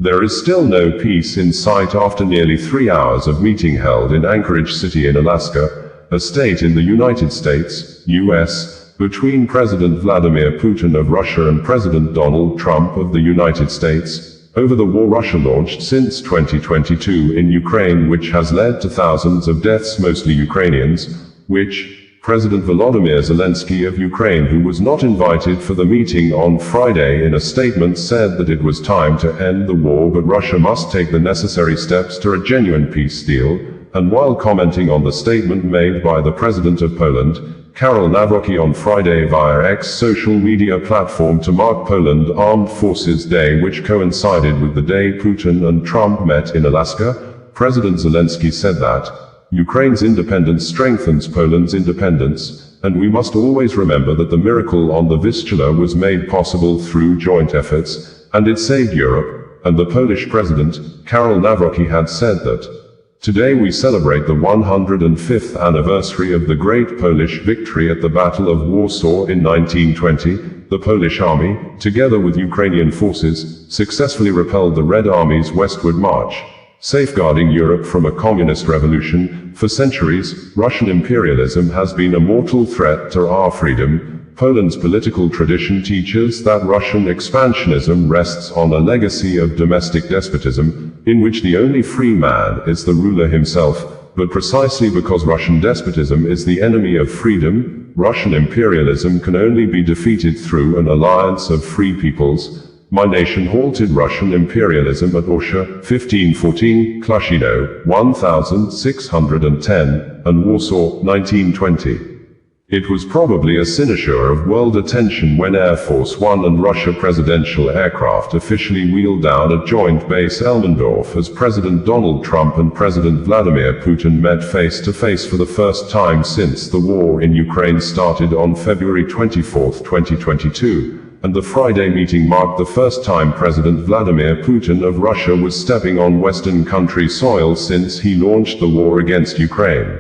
There is still no peace in sight after nearly 3 hours of meeting held in Anchorage City in Alaska, a state in the United States, US, between President Vladimir Putin of Russia and President Donald Trump of the United States, over the war Russia launched since 2022 in Ukraine, which has led to thousands of deaths, mostly Ukrainians, which President Volodymyr Zelensky of Ukraine, who was not invited for the meeting on Friday, in a statement said that it was time to end the war, but Russia must take the necessary steps to a genuine peace deal. And while commenting on the statement made by the President of Poland, Karol Nawrocki, on Friday via X social media platform to mark Poland Armed Forces Day, which coincided with the day Putin and Trump met in Alaska, President Zelensky said that Ukraine's independence strengthens Poland's independence, and we must always remember that the miracle on the Vistula was made possible through joint efforts, and it saved Europe. And the Polish President, Karol Nawrocki, had said that today we celebrate the 105th anniversary of the great Polish victory at the Battle of Warsaw in 1920. The Polish army, together with Ukrainian forces, successfully repelled the Red Army's westward march, safeguarding Europe from a communist revolution. For centuries, Russian imperialism has been a mortal threat to our freedom. Poland's political tradition teaches that Russian expansionism rests on a legacy of domestic despotism, in which the only free man is the ruler himself. But precisely because Russian despotism is the enemy of freedom, Russian imperialism can only be defeated through an alliance of free peoples. My nation halted Russian imperialism at Orsha, 1514, Klushino, 1610, and Warsaw, 1920. It was probably a cynosure of world attention when Air Force One and Russia presidential aircraft officially wheeled down at Joint Base Elmendorf as President Donald Trump and President Vladimir Putin met face to face for the first time since the war in Ukraine started on February 24, 2022. And the Friday meeting marked the first time President Vladimir Putin of Russia was stepping on Western country soil since he launched the war against Ukraine.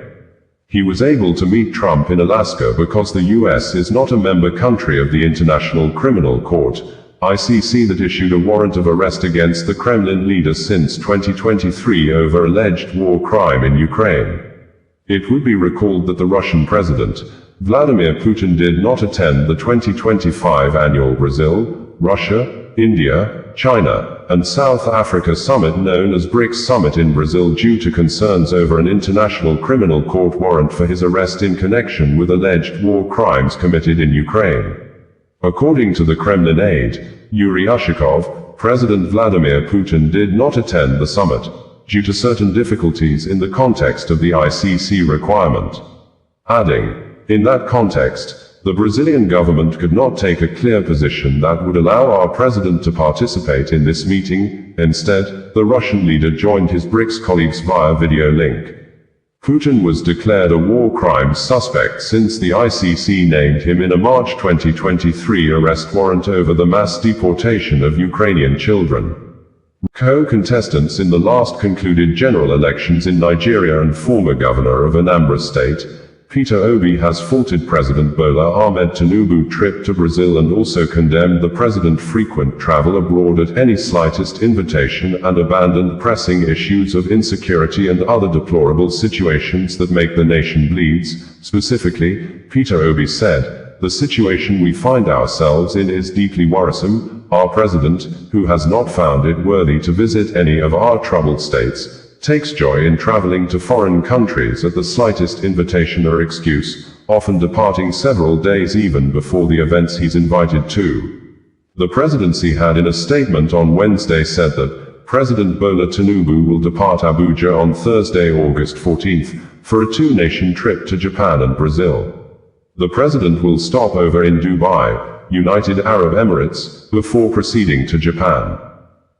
He was able to meet Trump in Alaska because the US is not a member country of the International Criminal Court, ICC, that issued a warrant of arrest against the Kremlin leader since 2023 over alleged war crime in Ukraine. It would be recalled that the Russian President, Vladimir Putin, did not attend the 2025 annual Brazil, Russia, India, China, and South Africa summit known as BRICS Summit in Brazil due to concerns over an International Criminal Court warrant for his arrest in connection with alleged war crimes committed in Ukraine. According to the Kremlin aide, Yuri Ushakov, President Vladimir Putin did not attend the summit due to certain difficulties in the context of the ICC requirement, adding, in that context, the Brazilian government could not take a clear position that would allow our president to participate in this meeting. Instead, the Russian leader joined his BRICS colleagues via video link. Putin was declared a war crimes suspect since the ICC named him in a March 2023 arrest warrant over the mass deportation of Ukrainian children. Co-contestants in the last concluded general elections in Nigeria and former Governor of Anambra State, Peter Obi, has faulted President Bola Ahmed Tinubu's trip to Brazil and also condemned the president's frequent travel abroad at any slightest invitation and abandoned pressing issues of insecurity and other deplorable situations that make the nation bleeds. Specifically, Peter Obi said, "The situation we find ourselves in is deeply worrisome. Our president, who has not found it worthy to visit any of our troubled states, takes joy in traveling to foreign countries at the slightest invitation or excuse, often departing several days even before the events he's invited to." The presidency had in a statement on Wednesday said that President Bola Tinubu will depart Abuja on Thursday, August 14th, for a two-nation trip to Japan and Brazil. The president will stop over in Dubai, United Arab Emirates, before proceeding to Japan.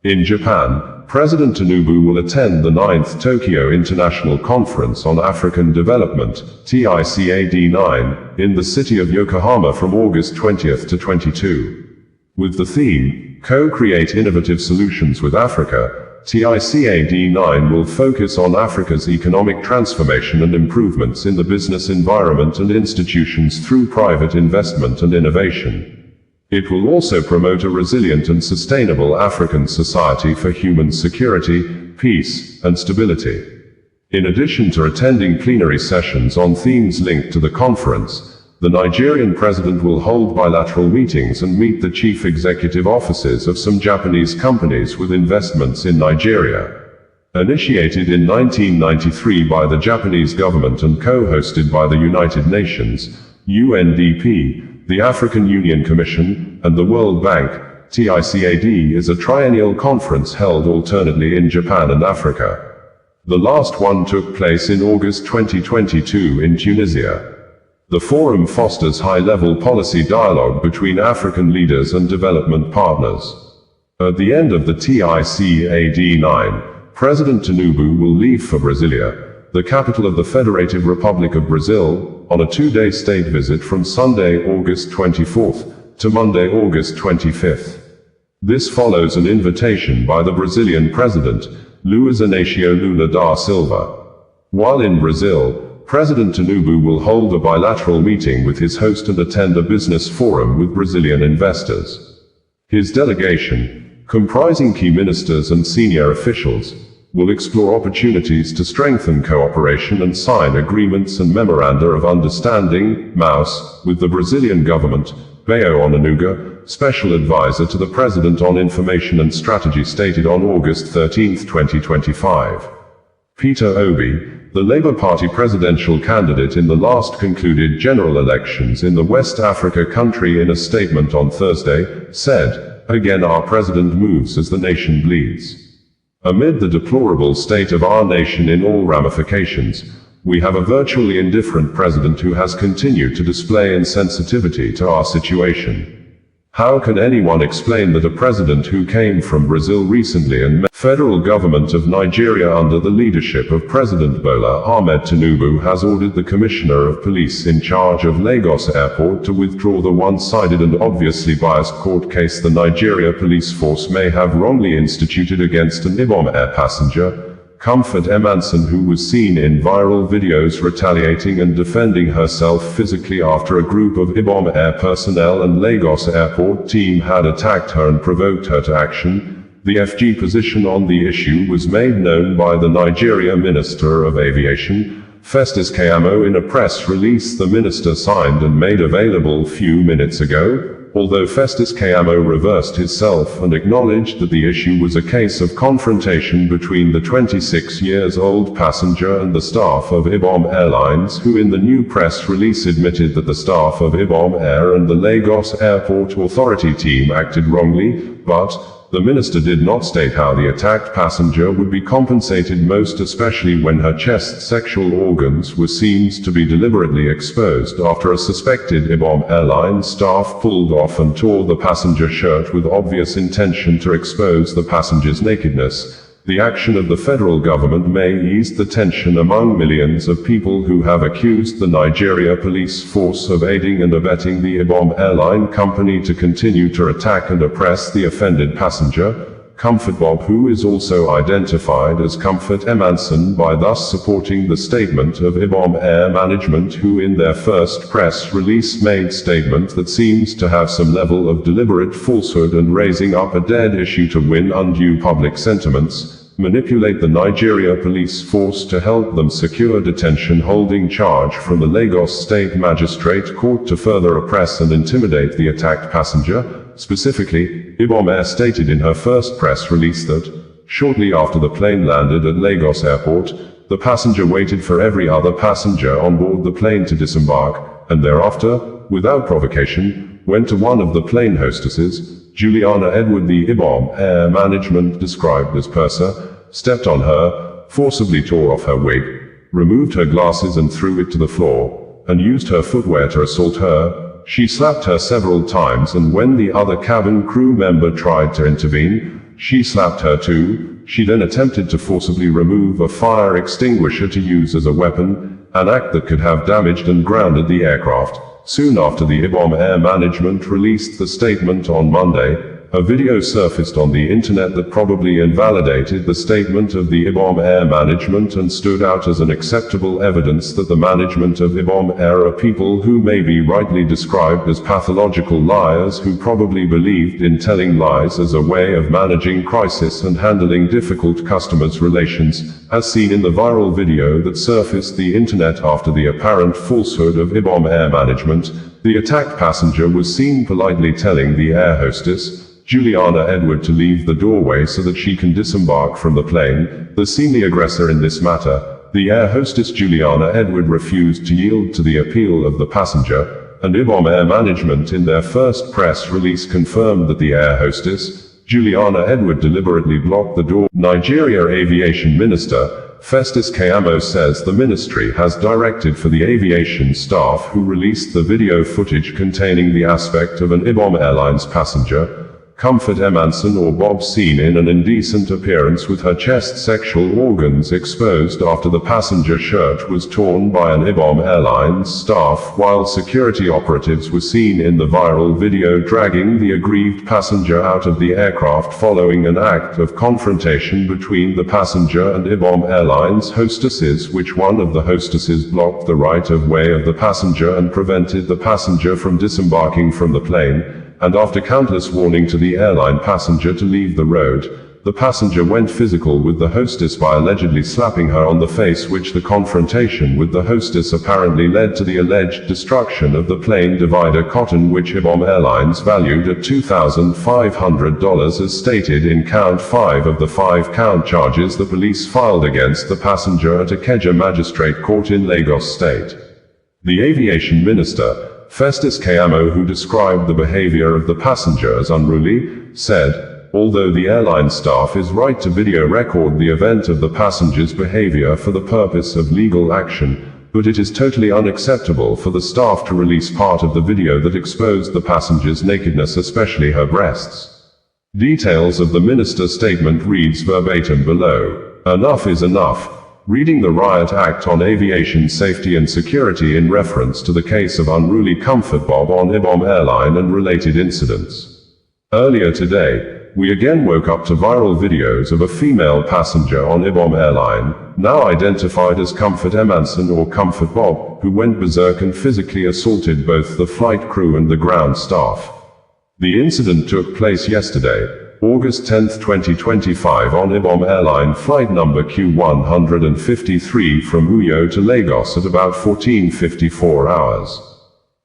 In Japan, President Tinubu will attend the 9th Tokyo International Conference on African Development, TICAD9, in the city of Yokohama from August 20th to 22. With the theme, Co-create Innovative Solutions with Africa, TICAD9 will focus on Africa's economic transformation and improvements in the business environment and institutions through private investment and innovation. It will also promote a resilient and sustainable African society for human security, peace, and stability. In addition to attending plenary sessions on themes linked to the conference, the Nigerian president will hold bilateral meetings and meet the chief executive officers of some Japanese companies with investments in Nigeria. Initiated in 1993 by the Japanese government and co-hosted by the United Nations, UNDP, the African Union Commission, and the World Bank, TICAD is a triennial conference held alternately in Japan and Africa. The last one took place in August 2022 in Tunisia. The forum fosters high-level policy dialogue between African leaders and development partners. At the end of the TICAD-9, President Tinubu will leave for Brasilia, the capital of the Federative Republic of Brazil, on a two-day state visit from Sunday, August 24th, to Monday, August 25th. This follows an invitation by the Brazilian president, Luiz Inácio Lula da Silva. While in Brazil, President Tinubu will hold a bilateral meeting with his host and attend a business forum with Brazilian investors. His delegation, comprising key ministers and senior officials, will explore opportunities to strengthen cooperation and sign agreements and memoranda of understanding, MOUs, with the Brazilian government. Bayo Onanuga, special advisor to the President on Information and Strategy, stated on August 13, 2025. Peter Obi, the Labour Party presidential candidate in the last concluded general elections in the West Africa country, in a statement on Thursday, said, "Again our president moves as the nation bleeds. Amid the deplorable state of our nation in all ramifications, we have a virtually indifferent president who has continued to display insensitivity to our situation. How can anyone explain that a president who came from Brazil recently and met the federal government of Nigeria under the leadership of President Bola Ahmed Tinubu has ordered the Commissioner of Police in charge of Lagos Airport to withdraw the one-sided and obviously biased court case the Nigeria police force may have wrongly instituted against an Ibom Air passenger, Comfort Emanson, who was seen in viral videos retaliating and defending herself physically after a group of Ibom Air personnel and Lagos Airport team had attacked her and provoked her to action. The FG position on the issue was made known by the Nigeria Minister of Aviation, Festus Keyamo, in a press release the minister signed and made available few minutes ago. Although Festus Keyamo reversed himself and acknowledged that the issue was a case of confrontation between the 26-year-old passenger and the staff of Ibom Airlines, who in the new press release admitted that the staff of Ibom Air and the Lagos Airport Authority team acted wrongly, but the minister did not state how the attacked passenger would be compensated, most especially when her chest sexual organs were seen to be deliberately exposed after a suspected Ibom Airlines staff pulled off and tore the passenger shirt with obvious intention to expose the passenger's nakedness. The action of the federal government may ease the tension among millions of people who have accused the Nigeria police force of aiding and abetting the Ibom Airline company to continue to attack and oppress the offended passenger, Comfort Bob, who is also identified as Comfort Emanson, by thus supporting the statement of Ibom Air management, who in their first press release made statement that seems to have some level of deliberate falsehood and raising up a dead issue to win undue public sentiments, manipulate the Nigeria police force to help them secure detention holding charge from the Lagos State Magistrate Court to further oppress and intimidate the attacked passenger. Specifically, Ibom Air stated in her first press release that, shortly after the plane landed at Lagos Airport, the passenger waited for every other passenger on board the plane to disembark, and thereafter, without provocation, went to one of the plane hostesses, Juliana Edward. The Ibom Air management described as purser, stepped on her, forcibly tore off her wig, removed her glasses and threw it to the floor, and used her footwear to assault her. She slapped her several times, and when the other cabin crew member tried to intervene, she slapped her too. She then attempted to forcibly remove a fire extinguisher to use as a weapon, an act that could have damaged and grounded the aircraft. Soon after, the Ibom Air management released the statement on Monday, a video surfaced on the internet that probably invalidated the statement of the IBOM Air management and stood out as an acceptable evidence that the management of IBOM Air are people who may be rightly described as pathological liars who probably believed in telling lies as a way of managing crisis and handling difficult customers' relations, as seen in the viral video that surfaced the internet after the apparent falsehood of IBOM Air management. The attacked passenger was seen politely telling the air hostess, Juliana Edward, to leave the doorway so that she can disembark from the plane. The seeming aggressor in this matter, the air hostess Juliana Edward, refused to yield to the appeal of the passenger, and IBOM Air management in their first press release confirmed that the air hostess, Juliana Edward, deliberately blocked the door. Nigeria Aviation Minister Festus Keyamo says the ministry has directed for the aviation staff who released the video footage containing the aspect of an IBOM Airlines passenger, Comfort Emanson or Bob, seen in an indecent appearance with her chest sexual organs exposed after the passenger shirt was torn by an IBOM Airlines staff, while security operatives were seen in the viral video dragging the aggrieved passenger out of the aircraft following an act of confrontation between the passenger and IBOM Airlines hostesses, which one of the hostesses blocked the right of way of the passenger and prevented the passenger from disembarking from the plane. And after countless warning to the airline passenger to leave the road, the passenger went physical with the hostess by allegedly slapping her on the face, which the confrontation with the hostess apparently led to the alleged destruction of the plane divider cotton, which IBOM Airlines valued at $2,500, as stated in count 5 of the 5-count charges the police filed against the passenger at Ikeja Magistrate Court in Lagos State. The aviation minister, Festus Keyamo, who described the behavior of the passenger as unruly, said, although the airline staff is right to video record the event of the passenger's behavior for the purpose of legal action, but it is totally unacceptable for the staff to release part of the video that exposed the passenger's nakedness, especially her breasts. Details of the minister's statement reads verbatim below. Enough is enough. Reading the Riot Act on Aviation Safety and Security in reference to the case of unruly Comfort Bob on IBOM Airline and related incidents. Earlier today, we again woke up to viral videos of a female passenger on IBOM Airline, now identified as Comfort Emanson or Comfort Bob, who went berserk and physically assaulted both the flight crew and the ground staff. The incident took place yesterday, August 10, 2025, on IBOM Airline flight number Q153 from Uyo to Lagos at about 14:54 hours.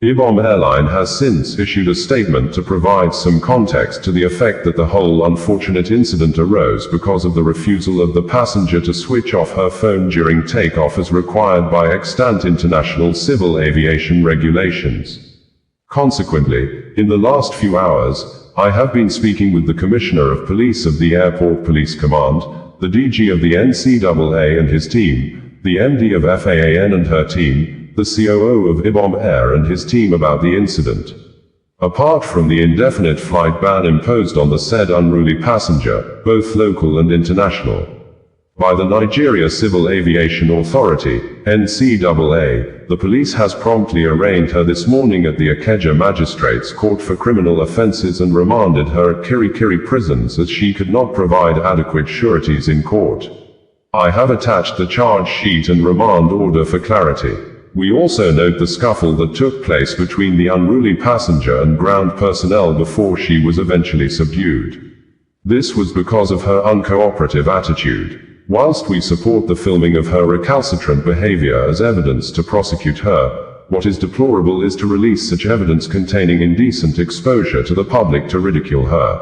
IBOM Airline has since issued a statement to provide some context to the effect that the whole unfortunate incident arose because of the refusal of the passenger to switch off her phone during takeoff as required by extant international civil aviation regulations. Consequently, in the last few hours, I have been speaking with the Commissioner of Police of the Airport Police Command, the DG of the NCAA and his team, the MD of FAAN and her team, the COO of IBOM Air and his team about the incident. Apart from the indefinite flight ban imposed on the said unruly passenger, both local and international, by the Nigeria Civil Aviation Authority, NCAA, the police has promptly arraigned her this morning at the Ikeja Magistrates Court for criminal offences and remanded her at Kirikiri prisons as she could not provide adequate sureties in court. I have attached the charge sheet and remand order for clarity. We also note the scuffle that took place between the unruly passenger and ground personnel before she was eventually subdued. This was because of her uncooperative attitude. Whilst we support the filming of her recalcitrant behavior as evidence to prosecute her, what is deplorable is to release such evidence containing indecent exposure to the public to ridicule her.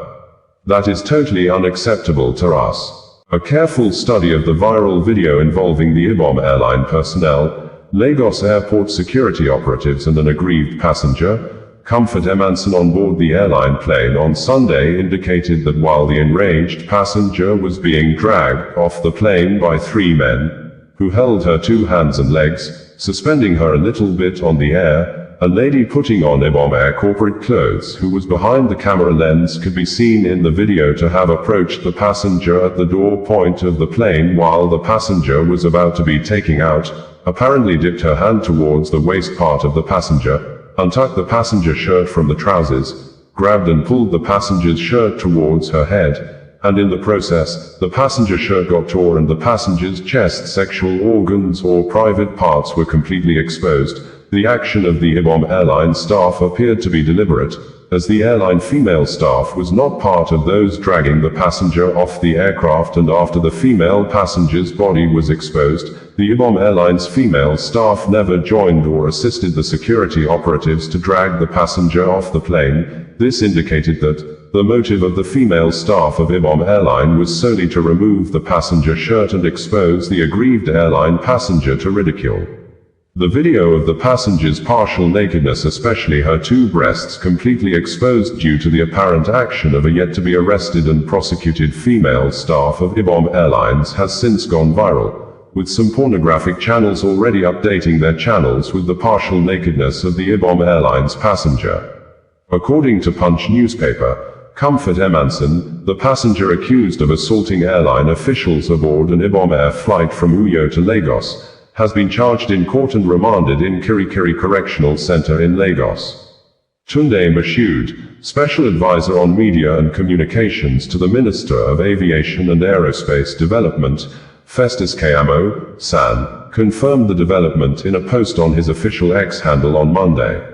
That is totally unacceptable to us. A careful study of the viral video involving the IBOM Airline personnel, Lagos Airport security operatives and an aggrieved passenger, Comfort Emanson, on board the airline plane on Sunday indicated that while the enraged passenger was being dragged off the plane by 3 men, who held her 2 hands and legs, suspending her a little bit on the air, a lady putting on IBOM Air corporate clothes who was behind the camera lens could be seen in the video to have approached the passenger at the door point of the plane while the passenger was about to be taken out, apparently dipped her hand towards the waist part of the passenger, untucked the passenger shirt from the trousers, grabbed and pulled the passenger's shirt towards her head, and in the process, the passenger shirt got tore and the passenger's chest, sexual organs or private parts were completely exposed. The action of the IBOM airline staff appeared to be deliberate, as the airline female staff was not part of those dragging the passenger off the aircraft, and after the female passenger's body was exposed, the IBOM Airlines female staff never joined or assisted the security operatives to drag the passenger off the plane. This indicated that the motive of the female staff of IBOM Airline was solely to remove the passenger shirt and expose the aggrieved airline passenger to ridicule. The video of the passenger's partial nakedness, especially her two breasts completely exposed due to the apparent action of a yet-to-be-arrested and prosecuted female staff of IBOM Airlines, has since gone viral, with some pornographic channels already updating their channels with the partial nakedness of the IBOM Airlines passenger. According to Punch newspaper, Comfort Emanson, the passenger accused of assaulting airline officials aboard an IBOM Air flight from Uyo to Lagos, has been charged in court and remanded in Kirikiri Correctional Center in Lagos. Tunde Mashood, Special Advisor on Media and Communications to the Minister of Aviation and Aerospace Development, Festus Keyamo, San, confirmed the development in a post on his official X handle on Monday.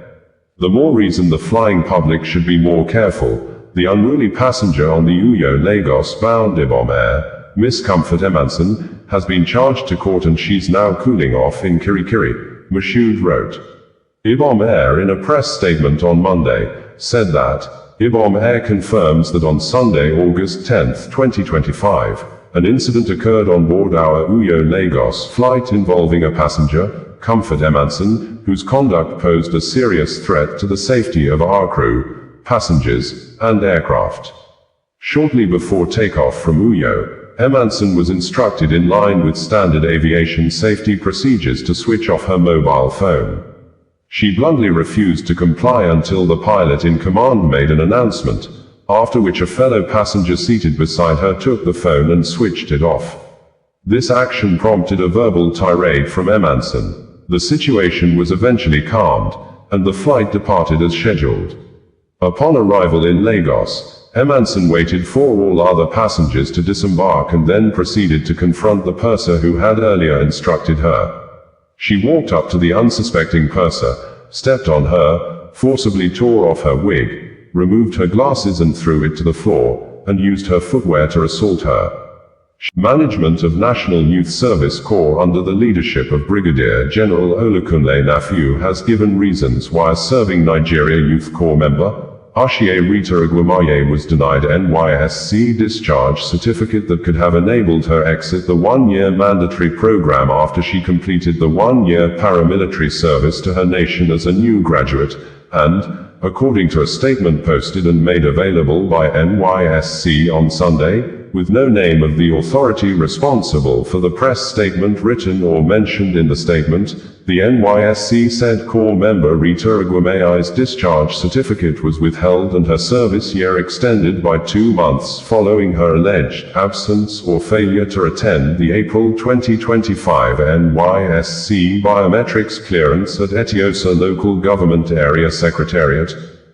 The more reason the flying public should be more careful. The unruly passenger on the Uyo-Lagos bound IBOM Air, Miss Comfort Emanson, has been charged to court and she's now cooling off in Kirikiri, Mashood wrote. IBOM Air, in a press statement on Monday, said that IBOM Air confirms that on Sunday, August 10, 2025, an incident occurred on board our Uyo-Lagos flight involving a passenger, Comfort Emanson, whose conduct posed a serious threat to the safety of our crew, passengers, and aircraft. Shortly before takeoff from Uyo, Emanson was instructed in line with standard aviation safety procedures to switch off her mobile phone. She bluntly refused to comply until the pilot in command made an announcement, after which a fellow passenger seated beside her took the phone and switched it off. This action prompted a verbal tirade from Emanson. The situation was eventually calmed, and the flight departed as scheduled. Upon arrival in Lagos, Emanson waited for all other passengers to disembark and then proceeded to confront the purser who had earlier instructed her. She walked up to the unsuspecting purser, stepped on her, forcibly tore off her wig, removed her glasses and threw it to the floor, and used her footwear to assault her. Management of National Youth Service Corps under the leadership of Brigadier General Olukunle Nafiu has given reasons why a serving Nigeria Youth Corps member, Ashie Rita Agwamaye, was denied NYSC discharge certificate that could have enabled her exit the one-year mandatory program after she completed the one-year paramilitary service to her nation as a new graduate, and, according to a statement posted and made available by NYSC on Sunday, with no name of the authority responsible for the press statement written or mentioned in the statement, the NYSC said Corps member Rita Agwamaye's discharge certificate was withheld and her service year extended by 2 months following her alleged absence or failure to attend the April 2025 NYSC biometrics clearance at Etiosa Local Government Area Secretariat,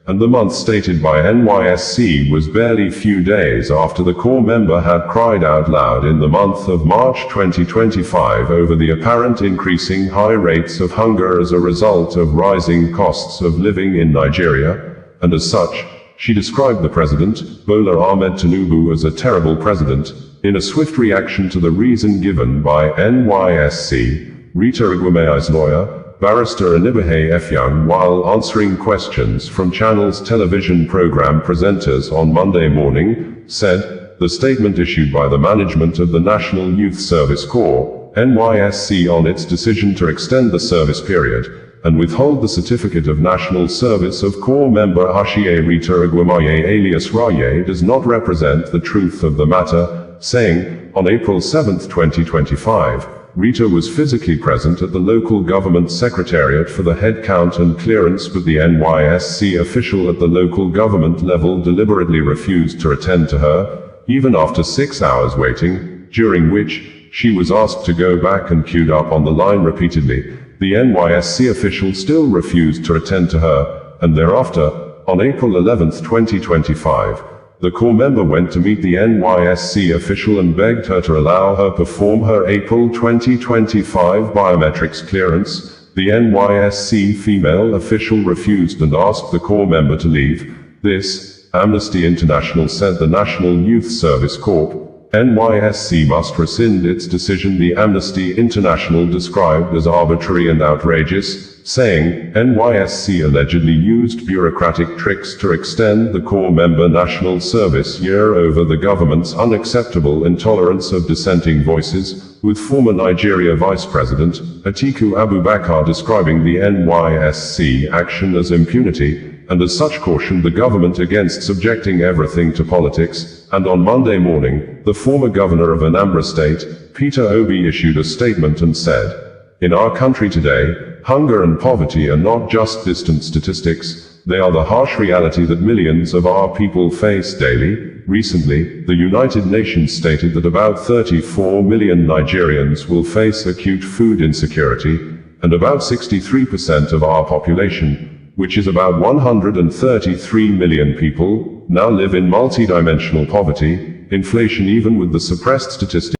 and the month stated by NYSC was barely few days after the Corps member had cried out loud in the month of March 2025 over the apparent increasing high rates of hunger as a result of rising costs of living in Nigeria, and as such, she described the President, Bola Ahmed Tinubu, as a terrible president. In a swift reaction to the reason given by NYSC, Rita Agwamaye's lawyer, Barrister Anibahe Efyoung, while answering questions from Channel's television program presenters on Monday morning, said, the statement issued by the management of the National Youth Service Corps, NYSC, on its decision to extend the service period, and withhold the certificate of national service of Corps member Ashie Rita Agwamaye alias Raye does not represent the truth of the matter, saying, on April 7, 2025, Rita was physically present at the local government secretariat for the head count and clearance, but the NYSC official at the local government level deliberately refused to attend to her, even after 6 hours waiting, during which she was asked to go back and queued up on the line repeatedly. The NYSC official still refused to attend to her, and thereafter, On April 11, 2025, the corps member went to meet the NYSC official and begged her to allow her perform her April 2025 biometrics clearance. The NYSC female official refused and asked the corps member to leave. This, Amnesty International said the National Youth Service Corps, NYSC must rescind its decision. The Amnesty International described as arbitrary and outrageous, saying, NYSC allegedly used bureaucratic tricks to extend the corps member national service year over the government's unacceptable intolerance of dissenting voices, with former Nigeria Vice President, Atiku Abubakar describing the NYSC action as impunity, and as such cautioned the government against subjecting everything to politics. And on Monday morning, the former governor of Anambra State, Peter Obi, issued a statement and said, "In our country today, hunger and poverty are not just distant statistics, they are the harsh reality that millions of our people face daily." Recently, the United Nations stated that about 34 million Nigerians will face acute food insecurity, and about 63% of our population, which is about 133 million people, now live in multidimensional poverty. Inflation, even with the suppressed statistics.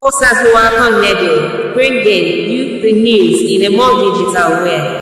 Bringing you the news in a more digital way.